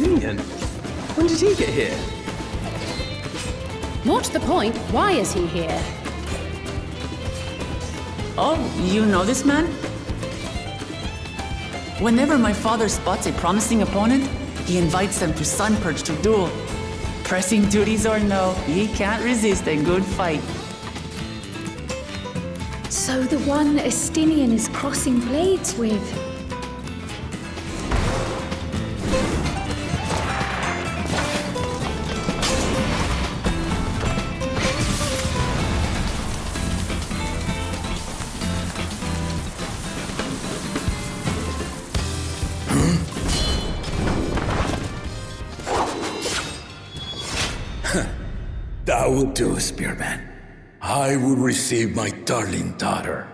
Estinien? When did he get here? More to the point, why is he here? Oh, you know this man? Whenever my father spots a promising opponent, he invites them to Sunpurge to duel. Pressing duties or no, he can't resist a good fight. So the one Estinien is crossing blades with. That would do, Spearman. I will receive my darling daughter.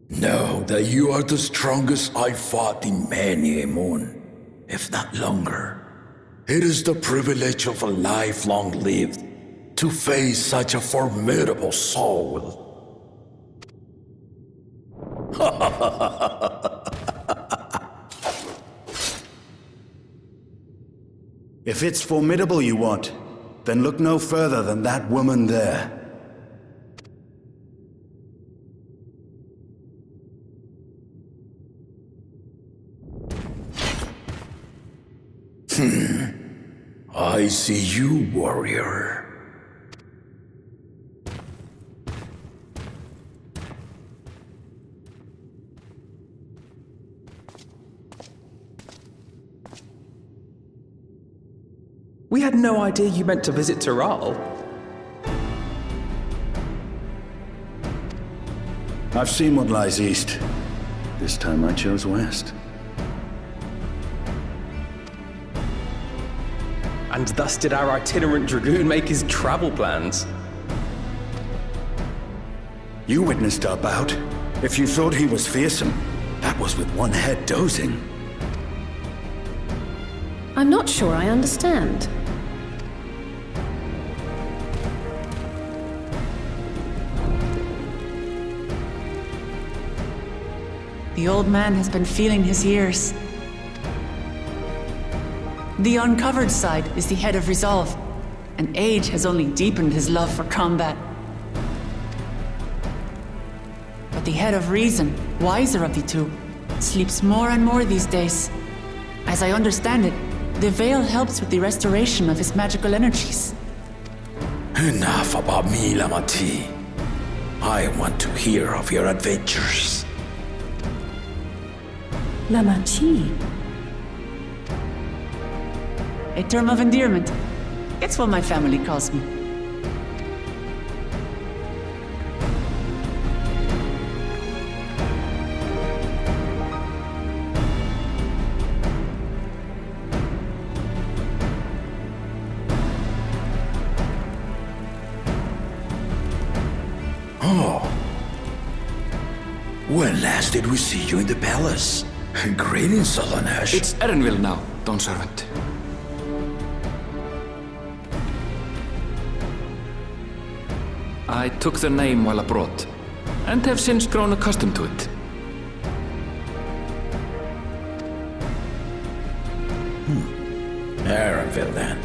Know that you are the strongest I fought in many a moon, if not longer. It is the privilege of a life long lived to face such a formidable soul. If it's formidable you want, then look no further than that woman there. I see you, warrior. We had no idea you meant to visit Dawntrail. I've seen what lies east. This time I chose west. And thus did our itinerant dragoon make his travel plans. You witnessed our bout. If you thought he was fearsome, that was with one head dozing. I'm not sure I understand. The old man has been feeling his years. The uncovered side is the head of resolve, and age has only deepened his love for combat. But the head of reason, wiser of the two, sleeps more and more these days. As I understand it, the veil helps with the restoration of his magical energies. Enough about me, Lamati. I want to hear of your adventures. Lamati. A term of endearment. It's what my family calls me. Oh. When last did we see you in the palace? Greetings, Solonesh. It's Erenville now, Dawn Servant. I took the name while abroad, and have since grown accustomed to it. Erenville, then.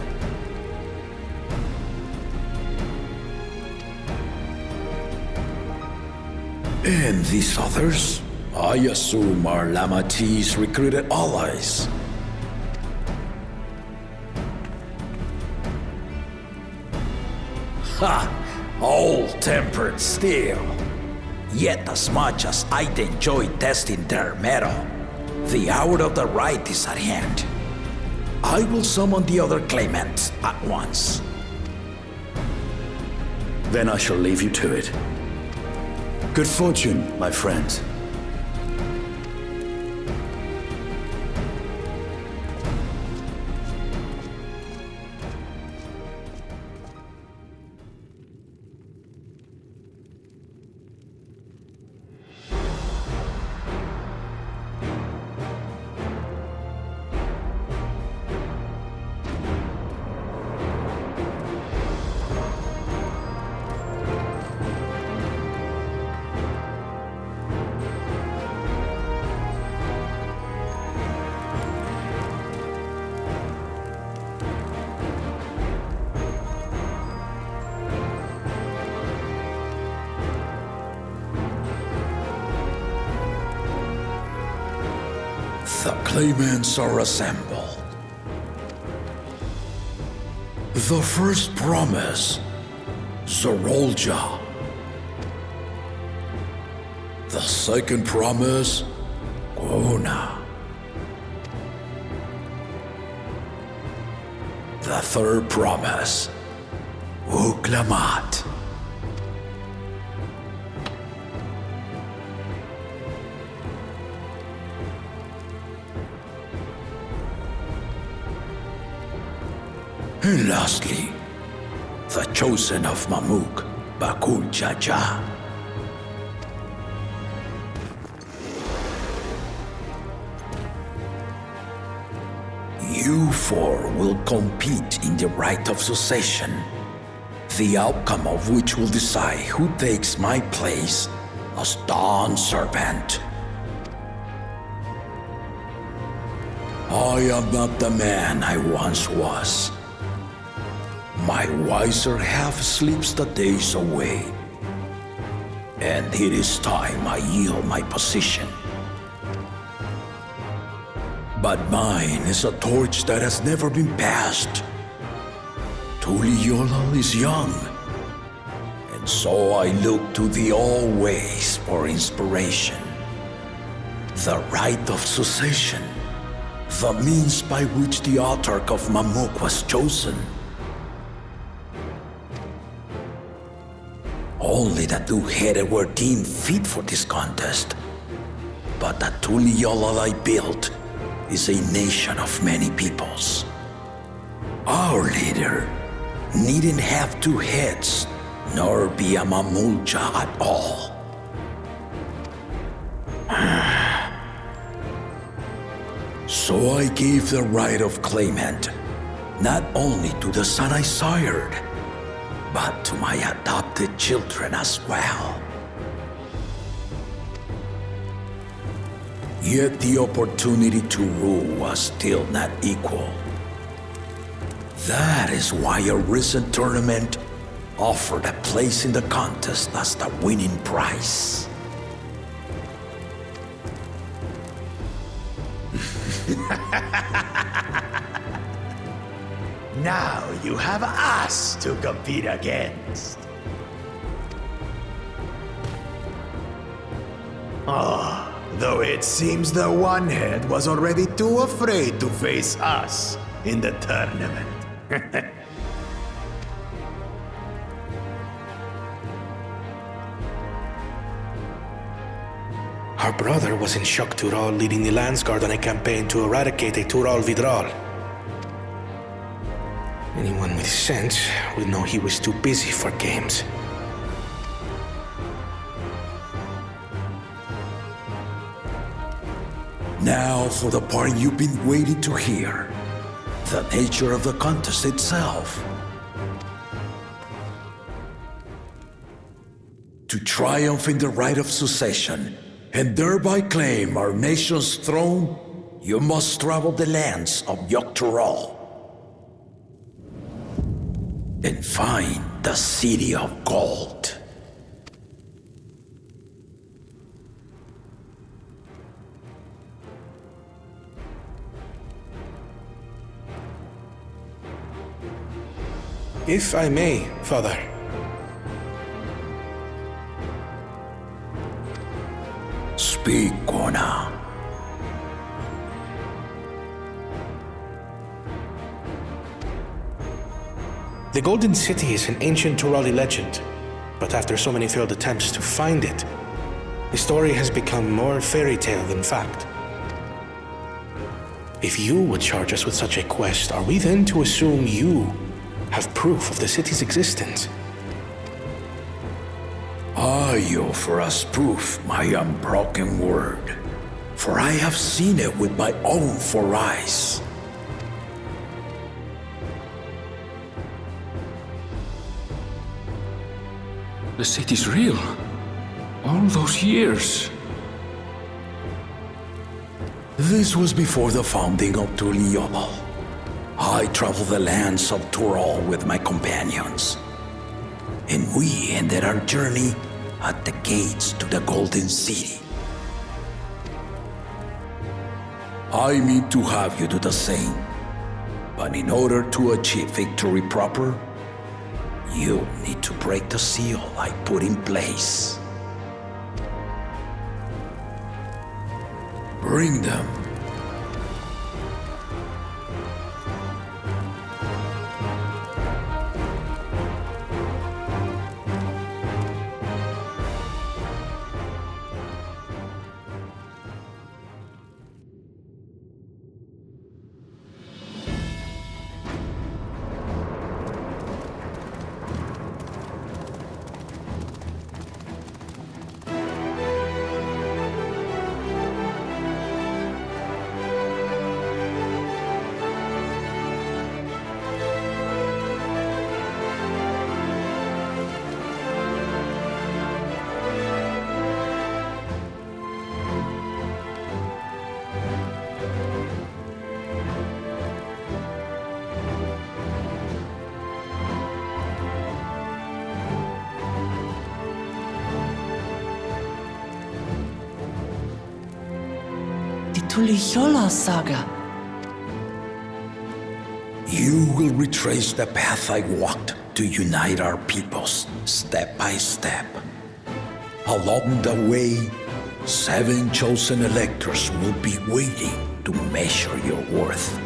And these others? I assume are Lamati's recruited allies. Ha! All-tempered steel. Yet as much as I'd enjoy testing their metal, the hour of the Rite is at hand. I will summon the other claimants at once. Then I shall leave you to it. Good fortune, my friends. claimants are assembled. The first promise, Zorolja. The second promise, Gona. The third promise, Uklamat. And lastly, the chosen of Mamuk, Bakul Jaja. You four will compete in the Rite of Succession, the outcome of which will decide who takes my place as Dawn Servant. I am not the man I once was. My wiser half sleeps the days away, and it is time I yield my position. But mine is a torch that has never been passed. Tuliyola is young, and so I look to the always for inspiration. The Rite of Succession, the means by which the autarch of Mamuk was chosen. Only the two-headed were deemed fit for this contest. But the Tuliyola I built is a nation of many peoples. Our leader needn't have two heads, nor be a Mamulja at all. So I gave the right of claimant, not only to the son I sired, but to my adopted children as well. Yet the opportunity to rule was still not equal. That is why a recent tournament offered a place in the contest as the winning prize. Now you have us to compete against. Though it seems the one-head was already too afraid to face us in the tournament. Our brother was in Shok Tural leading the Landsguard on a campaign to eradicate a Tural Vidral. Anyone with sense would know he was too busy for games. Now for the part you've been waiting to hear. The nature of the contest itself. To triumph in the Rite of Succession, and thereby claim our nation's throne, you must travel the lands of Yoktural and find the City of Gold. If I may, Father. Speak, Gona. The Golden City is an ancient Turali legend, but after so many failed attempts to find it, the story has become more fairy tale than fact. If you would charge us with such a quest, are we then to assume you have proof of the city's existence? I offer as proof my unbroken word, for I have seen it with my own four eyes. The city's real. All those years. This was before the founding of Tuliyola. I traveled the lands of Tural with my companions, and we ended our journey at the gates to the Golden City. I mean to have you do the same. But in order to achieve victory proper, you need to break the seal I put in place. Bring them. Tuliyola saga. You will retrace the path I walked to unite our peoples, step by step. Along the way, 7 chosen electors will be waiting to measure your worth.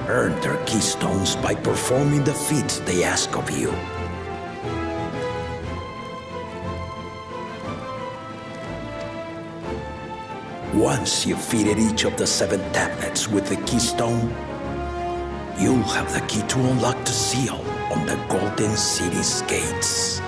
Earn their keystones by performing the feats they ask of you. Once you've fitted each of the 7 tablets with the keystone, you'll have the key to unlock the seal on the Golden City's gates.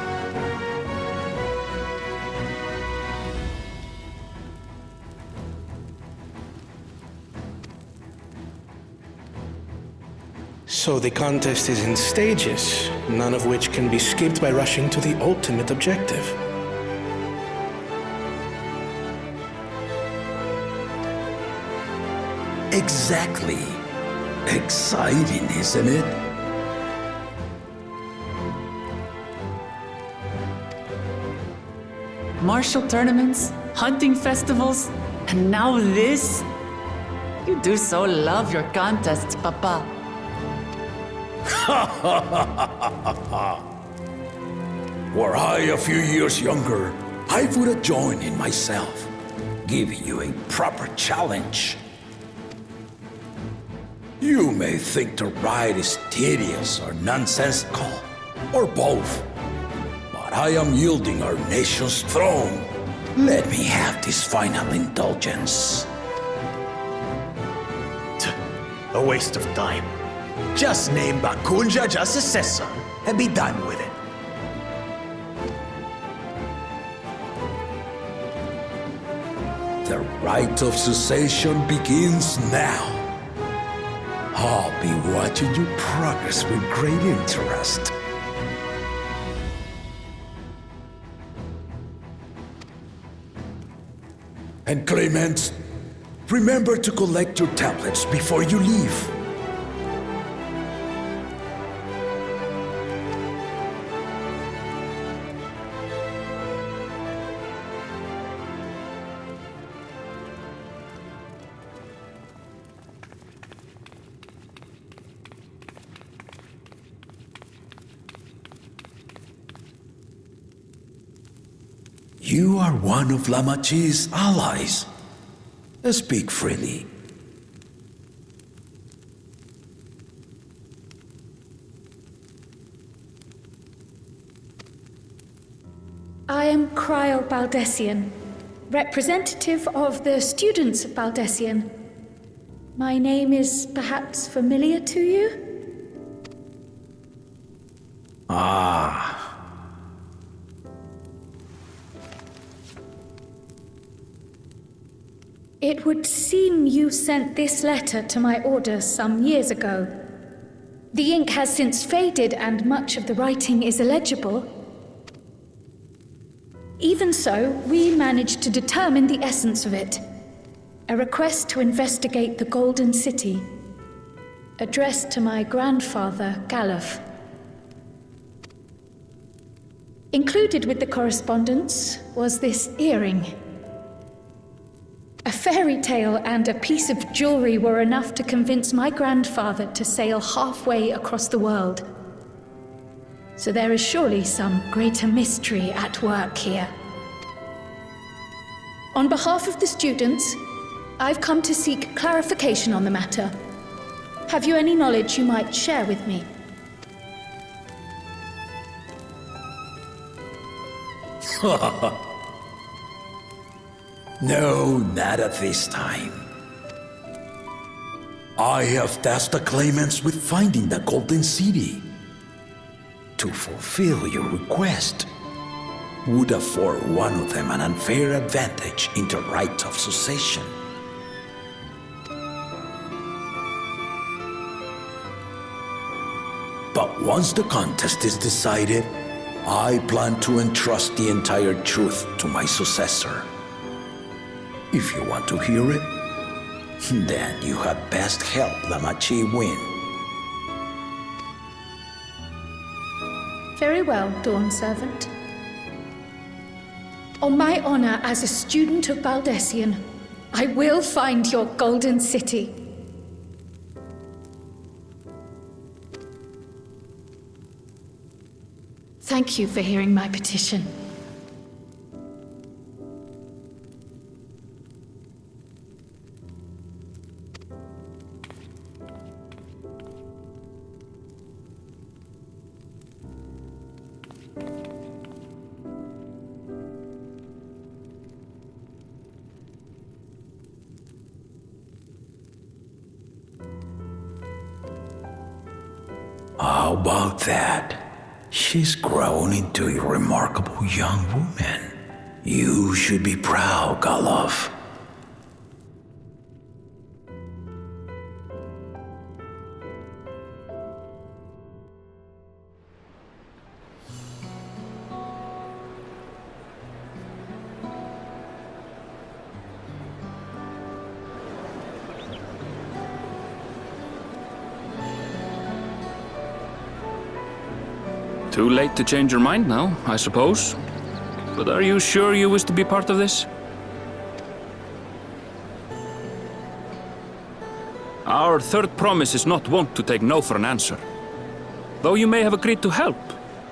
So the contest is in stages, none of which can be skipped by rushing to the ultimate objective. Exactly. Exciting, isn't it? Martial tournaments, hunting festivals, and now this? You do so love your contests, Papa. Were I a few years younger, I would have joined in myself, giving you a proper challenge. You may think the ride is tedious or nonsensical, or both. But I am yielding our nation's throne. Let me have this final indulgence. A waste of time. Just name Bakunja just a session and be done with it. The rite of cessation begins now. I'll be watching you progress with great interest. And Clement, remember to collect your tablets before you leave. You are one of Lamachi's allies. Speak freely. I am Cryo Baldessian, representative of the students of Baldessian. My name is perhaps familiar to you? Ah. It would seem you sent this letter to my order some years ago. The ink has since faded and much of the writing is illegible. Even so, we managed to determine the essence of it. A request to investigate the Golden City, addressed to my grandfather, Galuf. Included with the correspondence was this earring. A fairy tale and a piece of jewelry were enough to convince my grandfather to sail halfway across the world. So there is surely some greater mystery at work here. On behalf of the students, I've come to seek clarification on the matter. Have you any knowledge you might share with me? No, not at this time. I have tasked the claimants with finding the Golden City. To fulfill your request would afford one of them an unfair advantage in the right of succession. But once the contest is decided, I plan to entrust the entire truth to my successor. If you want to hear it, then you had best help Lamachi win. Very well, Dawn Servant. On my honor as a student of Baldessian, I will find your Golden City. Thank you for hearing my petition. How about that? She's grown into a remarkable young woman. You should be proud, Galov. Too late to change your mind now, I suppose. But are you sure you wish to be part of this? Our third promise is not wont to take no for an answer. Though you may have agreed to help,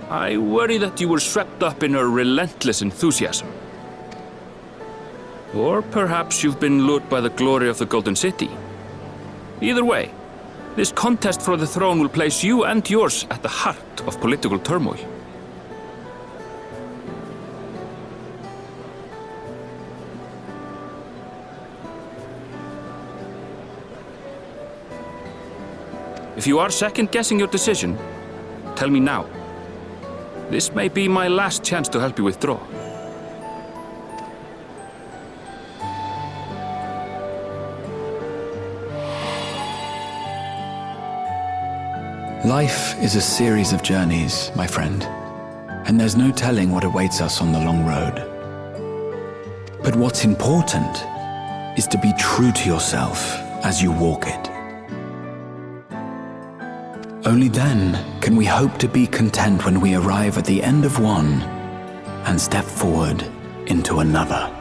I worry that you were swept up in her relentless enthusiasm. Or perhaps you've been lured by the glory of the Golden City. Either way, this contest for the throne will place you and yours at the heart of political turmoil. If you are second-guessing your decision, tell me now. This may be my last chance to help you withdraw. Life is a series of journeys, my friend, and there's no telling what awaits us on the long road. But what's important is to be true to yourself as you walk it. Only then can we hope to be content when we arrive at the end of one and step forward into another.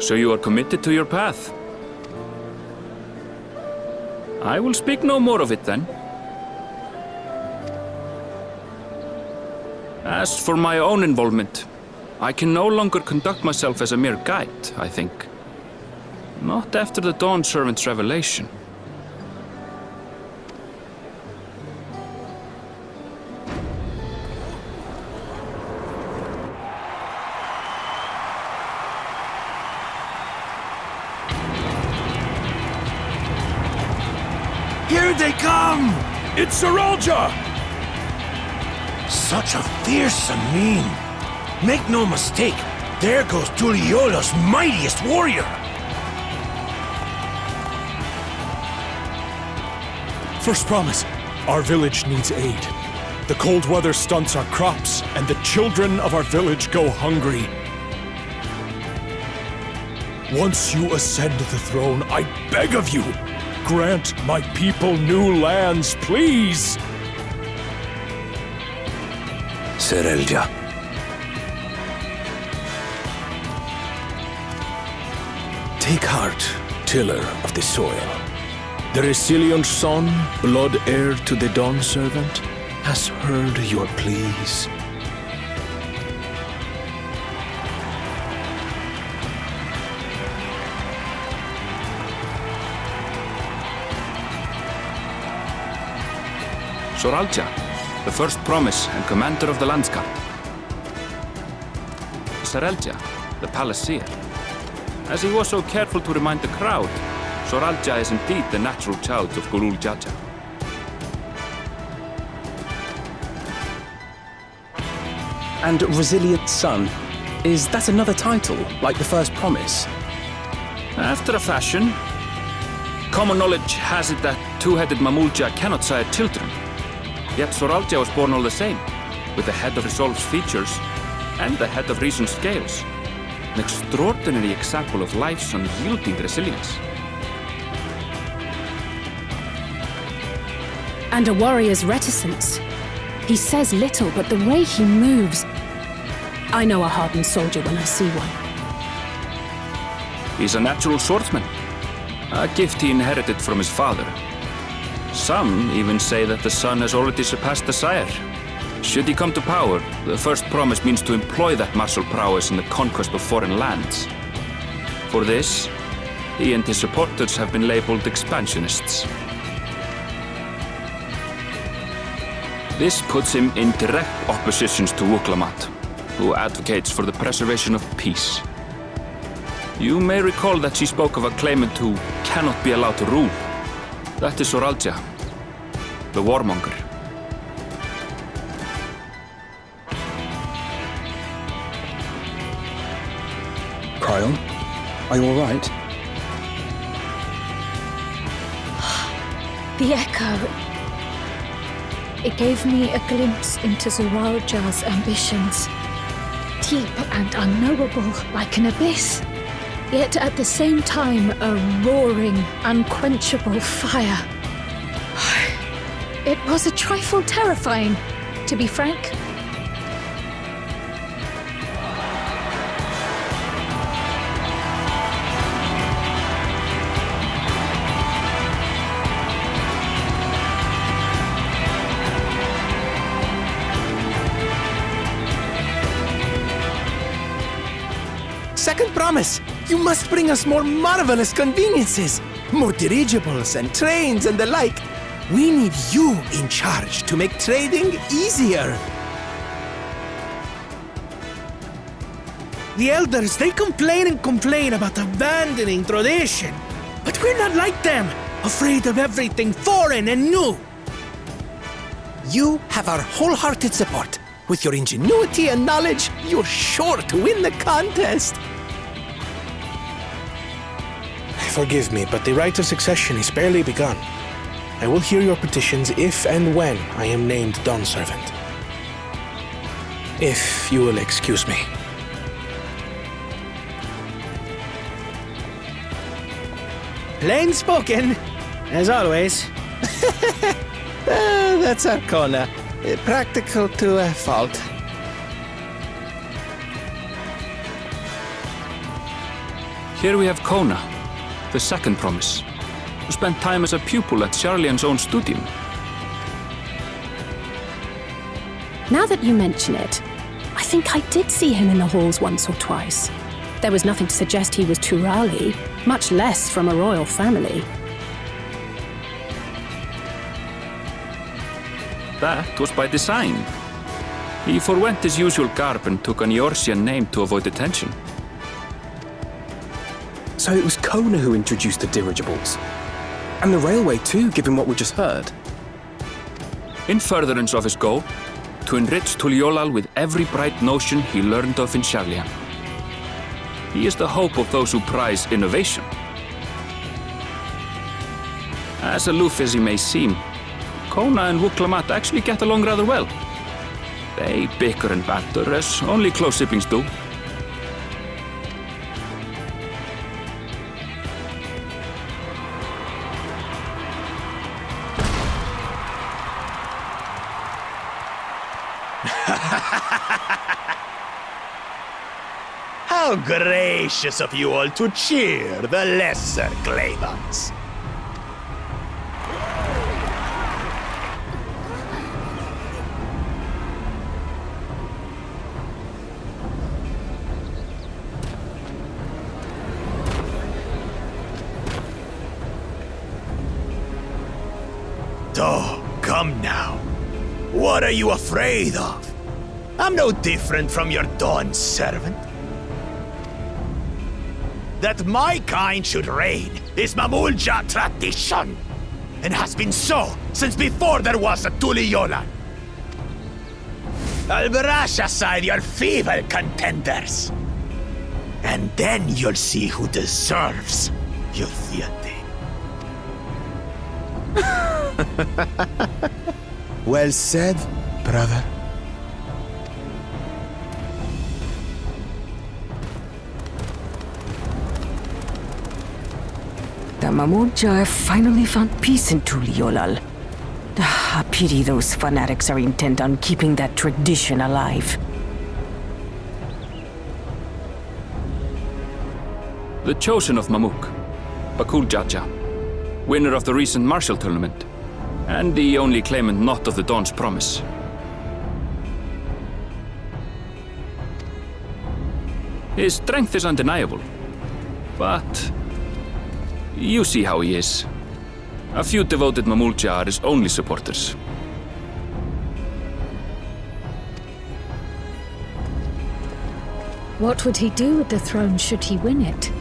So you are committed to your path? I will speak no more of it then. As for my own involvement, I can no longer conduct myself as a mere guide, I think. Not after the Dawn Servant's revelation. Here they come! It's Saralja! Such a fearsome mien. Make no mistake, there goes Tuliola's mightiest warrior! First promise, our village needs aid. The cold weather stunts our crops, and the children of our village go hungry. Once you ascend the throne, I beg of you, grant my people new lands, please! Serelja. Take heart, tiller of the soil. The resilient son, blood heir to the Dawn Servant, has heard your pleas. Soralja, the first promise and commander of the Landsguard. Serelja, the palaceer. As he was so careful to remind the crowd, Soralja is indeed the natural child of Gulul Jaja. And Resilient Son, is that another title, like the first promise? After a fashion. Common knowledge has it that two-headed Mamulja cannot sire children. Yet Soralja was born all the same, with the head of Resolve's features and the head of Reason's scales. An extraordinary example of life's unyielding resilience. And a warrior's reticence. He says little, but the way he moves... I know a hardened soldier when I see one. He's a natural swordsman, a gift he inherited from his father. Some even say that the son has already surpassed the sire. Should he come to power, the first promise means to employ that martial prowess in the conquest of foreign lands. For this, he and his supporters have been labeled expansionists. This puts him in direct opposition to Wuklamat, who advocates for the preservation of peace. You may recall that she spoke of a claimant who cannot be allowed to rule. That is Soralja, the warmonger. Cryon, are you all right? The echo. It gave me a glimpse into Soralja's ambitions. Deep and unknowable, like an abyss. Yet at the same time, a roaring, unquenchable fire. It was a trifle terrifying, to be frank. Second promise! You must bring us more marvelous conveniences! More dirigibles and trains and the like! We need you in charge to make trading easier! The elders, they complain and complain about abandoning tradition. But we're not like them, afraid of everything foreign and new. You have our wholehearted support. With your ingenuity and knowledge, you're sure to win the contest. Forgive me, but the rite of succession is barely begun. I will hear your petitions if and when I am named Dawn Servant. If you will excuse me. Plain spoken, as always. That's Arcona. Practical to a fault. Here we have Kona, the second promise, who spent time as a pupil at Sharlian's own studium. Now that you mention it, I think I did see him in the halls once or twice. There was nothing to suggest he was Turali, much less from a royal family. That was by design. He forwent his usual garb and took an Eorzean name to avoid attention. So it was Kona who introduced the dirigibles. And the railway too, given what we just heard. In furtherance of his goal, to enrich Tuliolal with every bright notion he learned of in Sharlian. He is the hope of those who prize innovation. As aloof as he may seem, Kona and Wuklamat actually get along rather well. They bicker and banter as only close siblings do. How gracious of you all to cheer the lesser claimants. Oh, come now. What are you afraid of? I'm no different from your Dawn Servant. That my kind should reign is Mamulja tradition, and has been so since before there was a Tuliyolan. I'll brush aside your feeble contenders, and then you'll see who deserves your deity. Well said, brother. The Mamulja have finally found peace in Tuliolal. I pity those fanatics are intent on keeping that tradition alive. The chosen of Mamuk, Bakul Jaja, winner of the recent martial tournament, and the only claimant not of the Dawn's promise. His strength is undeniable, but you see how he is. A few devoted Mamulja are his only supporters. What would he do with the throne should he win it?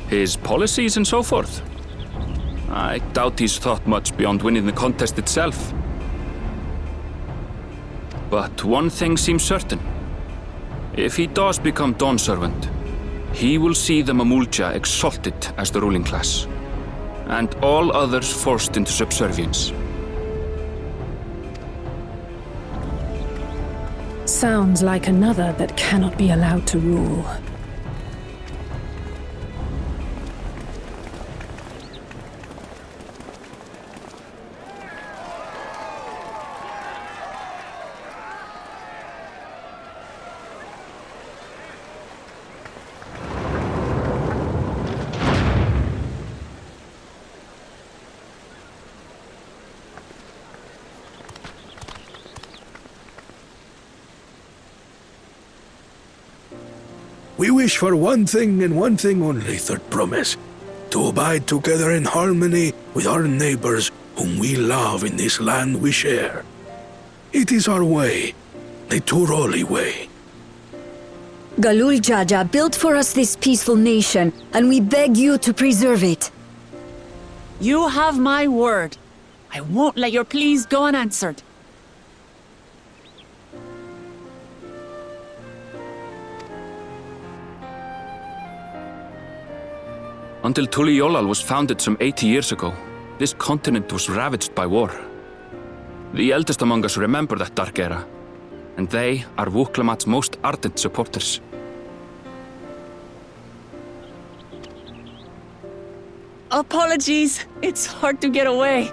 His policies and so forth? I doubt he's thought much beyond winning the contest itself. But one thing seems certain. If he does become Dawn Servant, he will see the Mamulja exalted as the ruling class, and all others forced into subservience. Sounds like another that cannot be allowed to rule. We wish for one thing and one thing only, third promise. To abide together in harmony with our neighbors whom we love in this land we share. It is our way, the Turoli way. Galul Jaja built for us this peaceful nation, and we beg you to preserve it. You have my word. I won't let your pleas go unanswered. Until Tuliolal was founded some 80 years ago, this continent was ravaged by war. The eldest among us remember that dark era, and they are Wuklamat's most ardent supporters. Apologies, it's hard to get away.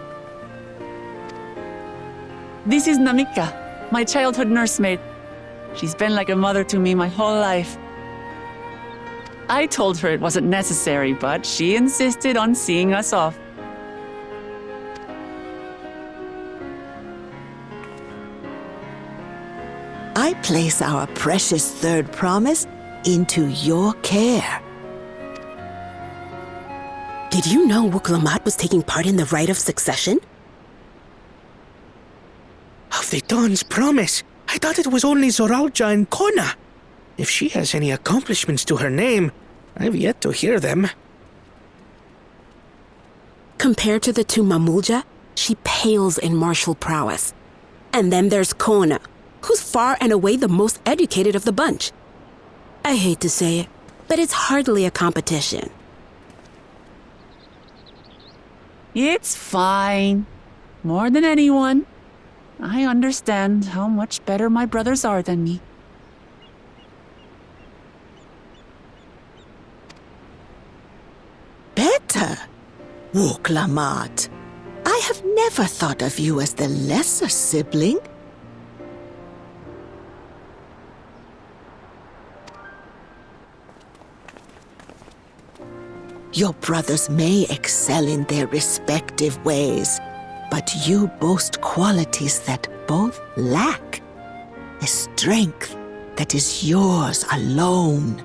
This is Namika, my childhood nursemaid. She's been like a mother to me my whole life. I told her it wasn't necessary, but she insisted on seeing us off. I place our precious third promise into your care. Did you know Wuklamat was taking part in the rite of succession? Of the Dawn's promise? I thought it was only Zoralja and Kona. If she has any accomplishments to her name, I've yet to hear them. Compared to the two Mamulja, she pales in martial prowess. And then there's Kona, who's far and away the most educated of the bunch. I hate to say it, but it's hardly a competition. It's fine. More than anyone. I understand how much better my brothers are than me. Better? Wuklamat, I have never thought of you as the lesser sibling. Your brothers may excel in their respective ways, but you boast qualities that both lack. A strength that is yours alone.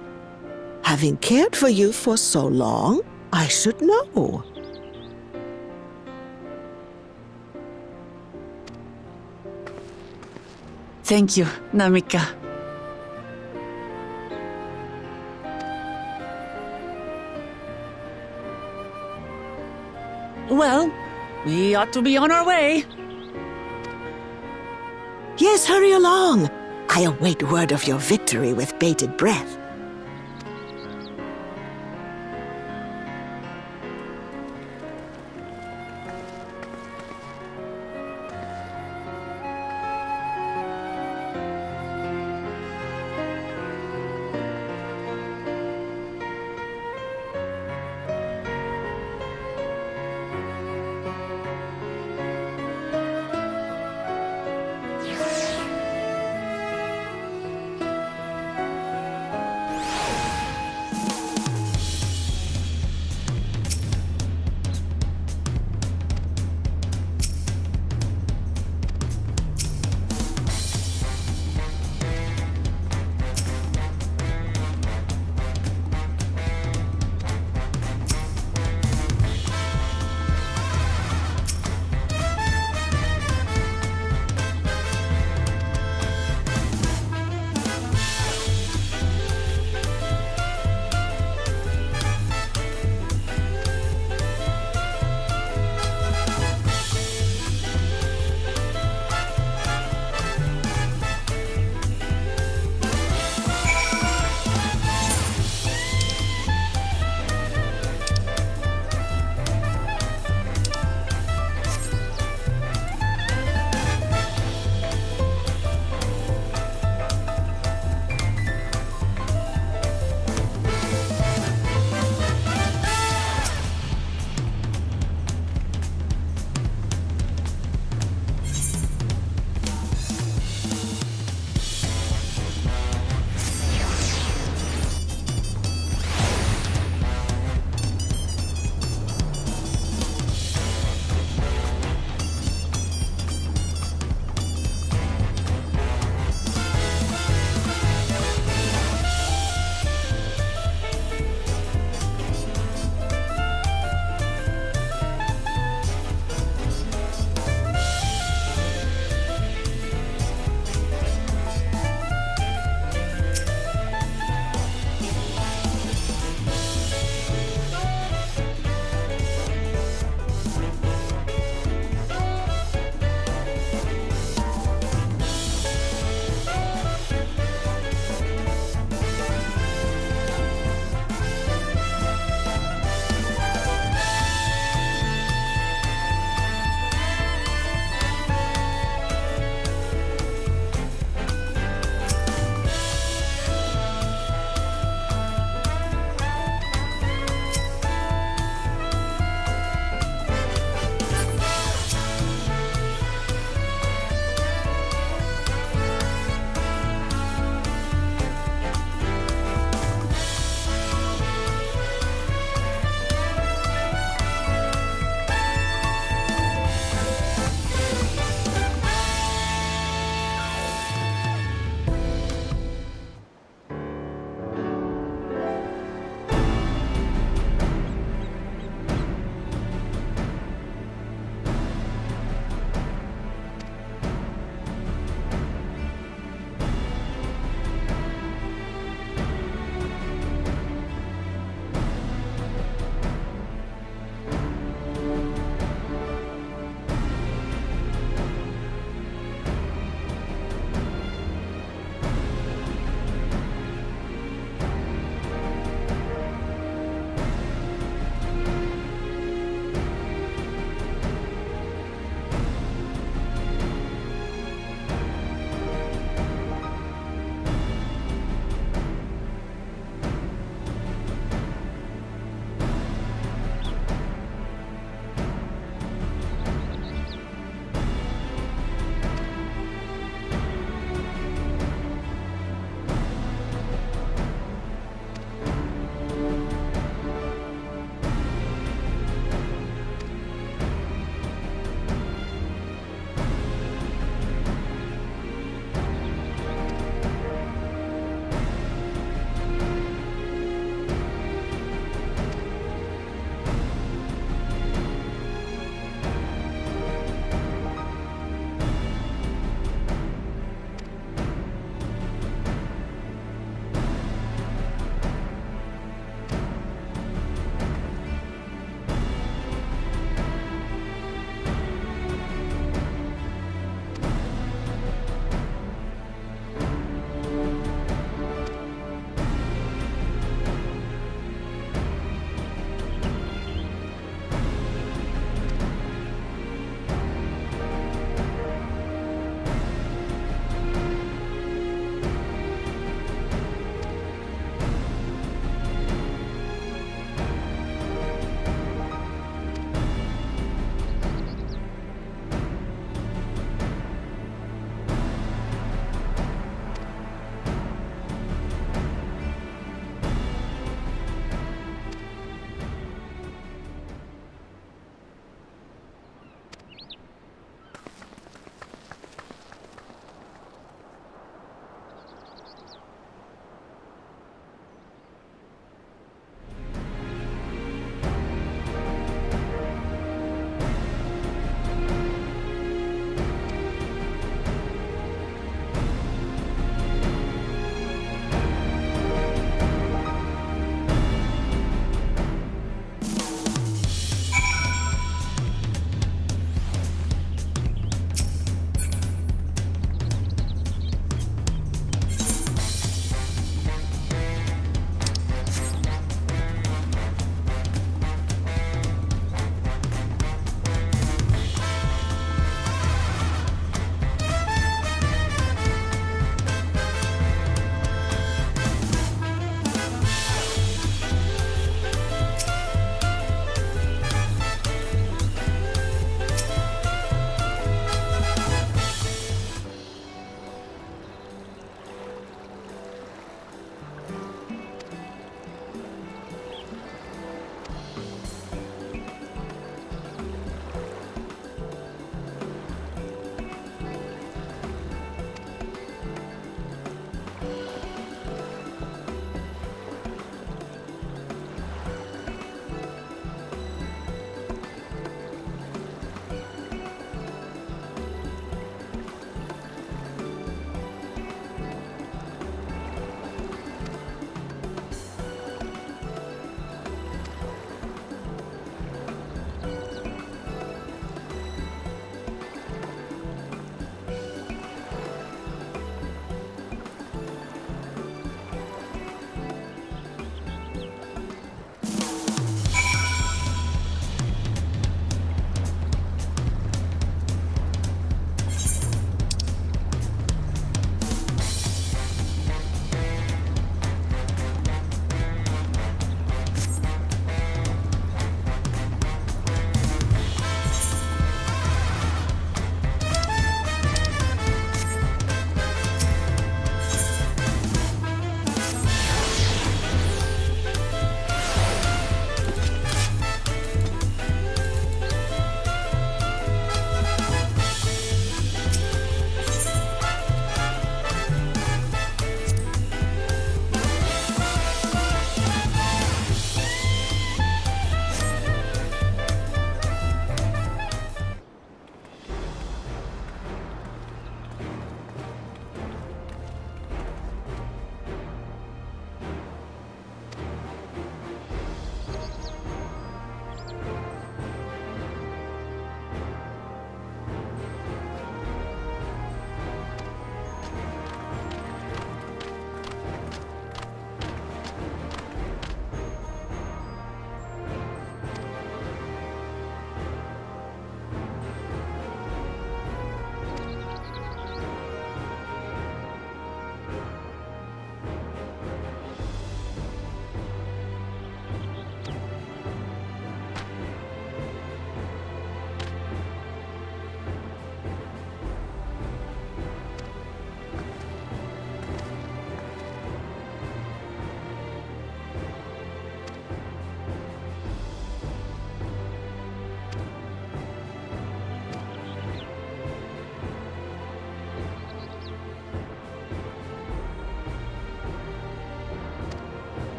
Having cared for you for so long, I should know. Thank you, Namika. Well, we ought to be on our way. Yes, hurry along. I await word of your victory with bated breath.